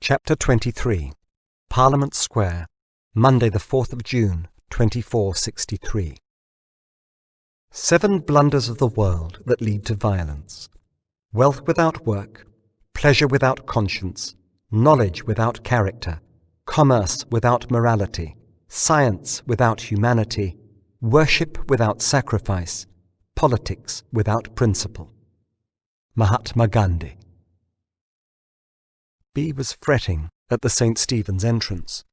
Chapter 23. Parliament Square, Monday the 4th of June, 2463. 7 blunders of the world that lead to violence. Wealth without work, pleasure without conscience, knowledge without character, commerce without morality, science without humanity, worship without sacrifice, politics without principle. Mahatma Gandhi. B was fretting at the St. Stephen's entrance.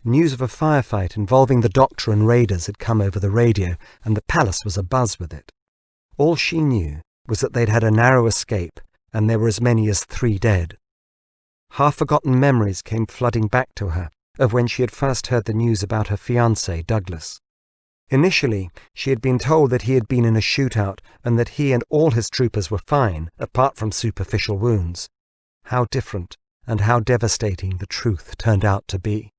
News of a firefight involving the doctor and raiders had come over the radio, and the palace was abuzz with it. All she knew was that they'd had a narrow escape, and there were as many as 3 dead. Half-forgotten memories came flooding back to her of when she had first heard the news about her fiancé, Douglas. Initially, she had been told that he had been in a shootout and that he and all his troopers were fine, apart from superficial wounds. How different and how devastating the truth turned out to be.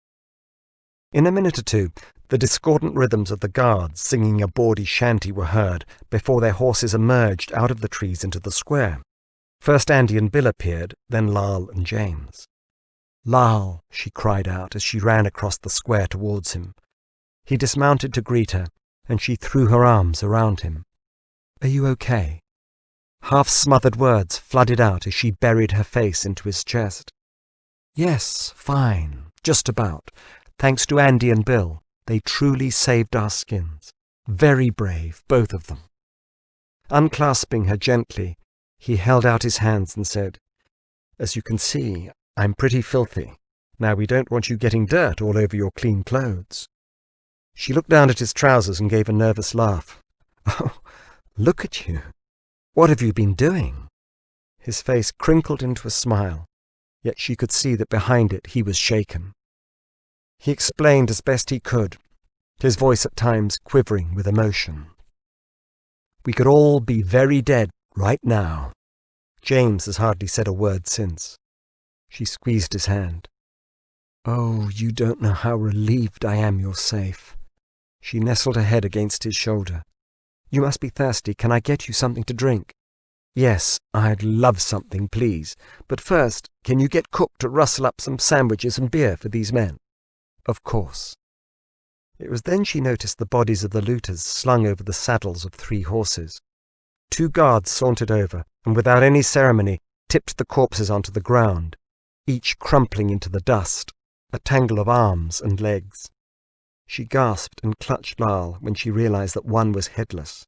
In a minute or two, the discordant rhythms of the guards singing a bawdy shanty were heard before their horses emerged out of the trees into the square. First Andy and Bill appeared, then Lal and James. "Lal," she cried out as she ran across the square towards him. He dismounted to greet her, and she threw her arms around him. "Are you okay?" Half-smothered words flooded out as she buried her face into his chest. "Yes, fine, just about. Thanks to Andy and Bill, they truly saved our skins. Very brave, both of them." Unclasping her gently, he held out his hands and said, "As you can see, I'm pretty filthy. Now we don't want you getting dirt all over your clean clothes." She looked down at his trousers and gave a nervous laugh. "Oh, look at you. What have you been doing?" His face crinkled into a smile, yet she could see that behind it he was shaken. He explained as best he could, his voice at times quivering with emotion. "We could all be very dead right now. James has hardly said a word since." She squeezed his hand. "Oh, you don't know how relieved I am you're safe." She nestled her head against his shoulder. "You must be thirsty. Can I get you something to drink?" "Yes, I'd love something, please. But first, can you get cook to rustle up some sandwiches and beer for these men?" "Of course." It was then she noticed the bodies of the looters slung over the saddles of 3 horses. 2 guards sauntered over, and without any ceremony tipped the corpses onto the ground, each crumpling into the dust, a tangle of arms and legs. She gasped and clutched Lal when she realized that one was headless.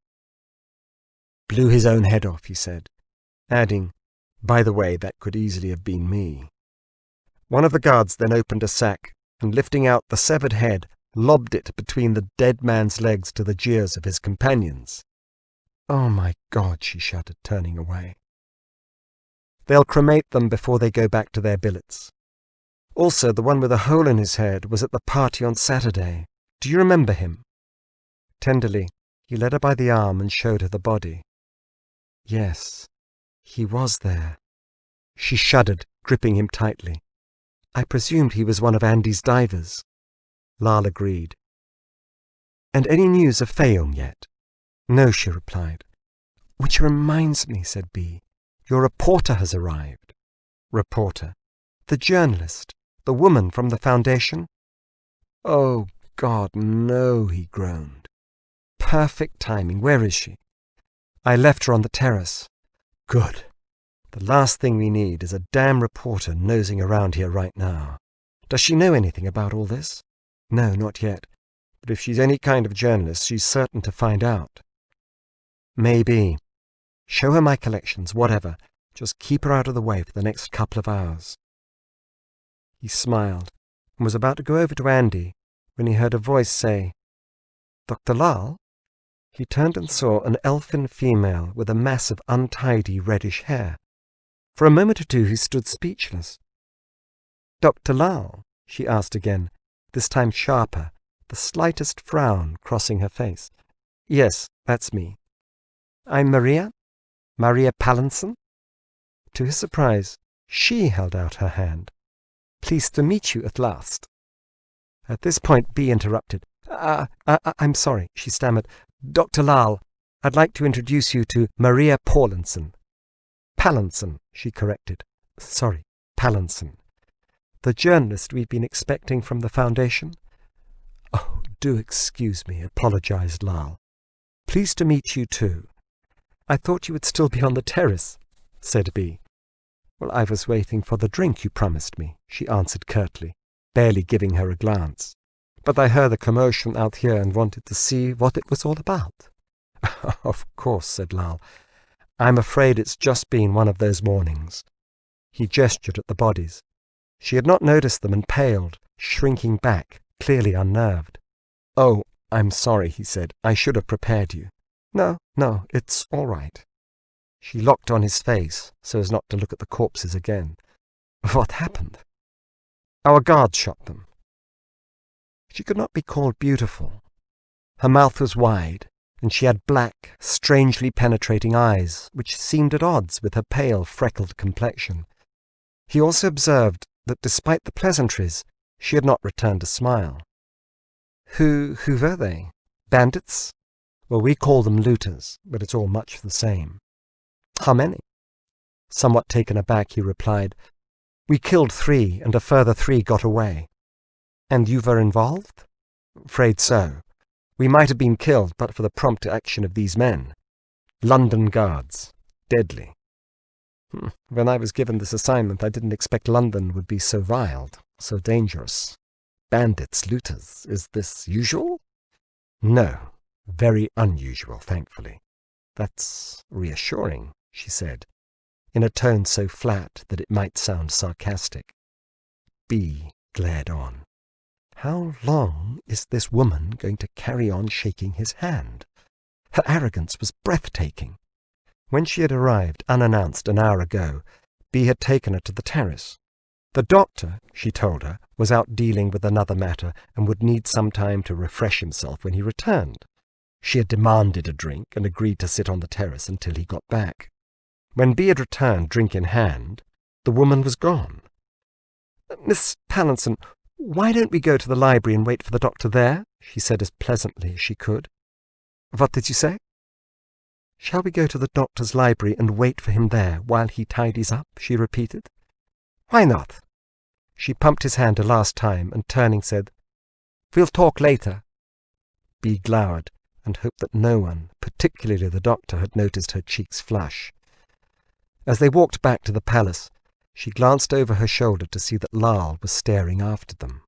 "Blew his own head off," he said, adding, "By the way, that could easily have been me." One of the guards then opened a sack, and lifting out the severed head, lobbed it between the dead man's legs to the jeers of his companions. "Oh my God," she shuddered, turning away. "They'll cremate them before they go back to their billets. Also, the one with a hole in his head was at the party on Saturday. Do you remember him?" Tenderly, he led her by the arm and showed her the body. "Yes, he was there." She shuddered, gripping him tightly. "I presumed he was one of Andy's divers." Lal agreed. "And any news of Fayum yet?" "No," she replied. "Which reminds me," said B, "your reporter has arrived." "Reporter?" "The journalist, the woman from the foundation." "Oh, God, no," he groaned. "Perfect timing. Where is she?" "I left her on the terrace." "Good. The last thing we need is a damn reporter nosing around here right now. Does she know anything about all this?" "No, not yet. But if she's any kind of journalist, she's certain to find out." "Maybe. Show her my collections, whatever. Just keep her out of the way for the next couple of hours." He smiled and was about to go over to Andy when he heard a voice say, "Dr. Lal?" He turned and saw an elfin female with a mass of untidy reddish hair. For a moment or two he stood speechless. "Dr. Lal?" she asked again, this time sharper, the slightest frown crossing her face. "Yes, that's me." "I'm Maria Pallinson." To his surprise, she held out her hand. "Pleased to meet you at last." At this point, B interrupted. I'm sorry," she stammered. "Dr. Lal, I'd like to introduce you to Maria Pallinson." "Pallinson," she corrected. "Sorry, Pallinson." The journalist we've been expecting from the Foundation?" "Oh, do excuse me," apologized Lal. "Pleased to meet you too." "I thought you would still be on the terrace," said Bee. "Well, I was waiting for the drink you promised me," she answered curtly, barely giving her a glance. "But I heard a commotion out here and wanted to see what it was all about." "Of course," said Lal. "I'm afraid it's just been one of those mornings." He gestured at the bodies. She had not noticed them and paled, shrinking back, clearly unnerved. "Oh, I'm sorry," he said. "I should have prepared you." No, it's all right." She locked on his face so as not to look at the corpses again. "What happened?" "Our guards shot them." She could not be called beautiful. Her mouth was wide, and she had black, strangely penetrating eyes, which seemed at odds with her pale, freckled complexion. He also observed that despite the pleasantries, she had not returned a smile. Who were they? Bandits? Well, we call them looters, but it's all much the same." "How many?" Somewhat taken aback, he replied, "We killed 3, and a further 3 got away." "And you were involved?" "Afraid so. We might have been killed but for the prompt action of these men. London guards. Deadly. When I was given this assignment, I didn't expect London would be so wild, so dangerous. Bandits, looters, is this usual?" "No, very unusual, thankfully." "That's reassuring," she said, in a tone so flat that it might sound sarcastic. Bee glared on. How long is this woman going to carry on shaking his hand? Her arrogance was breathtaking. When she had arrived, unannounced, an hour ago, Bee had taken her to the terrace. The doctor, she told her, was out dealing with another matter and would need some time to refresh himself when he returned. She had demanded a drink and agreed to sit on the terrace until he got back. When Bee had returned, drink in hand, the woman was gone. "Miss Pallinson, why don't we go to the library and wait for the doctor there?" she said as pleasantly as she could. "What did you say?" "Shall we go to the doctor's library and wait for him there while he tidies up?" she repeated. "Why not?" She pumped his hand a last time and, turning, said, "We'll talk later." Bee glowered and hoped that no one, particularly the doctor, had noticed her cheeks flush. As they walked back to the palace, she glanced over her shoulder to see that Lal was staring after them.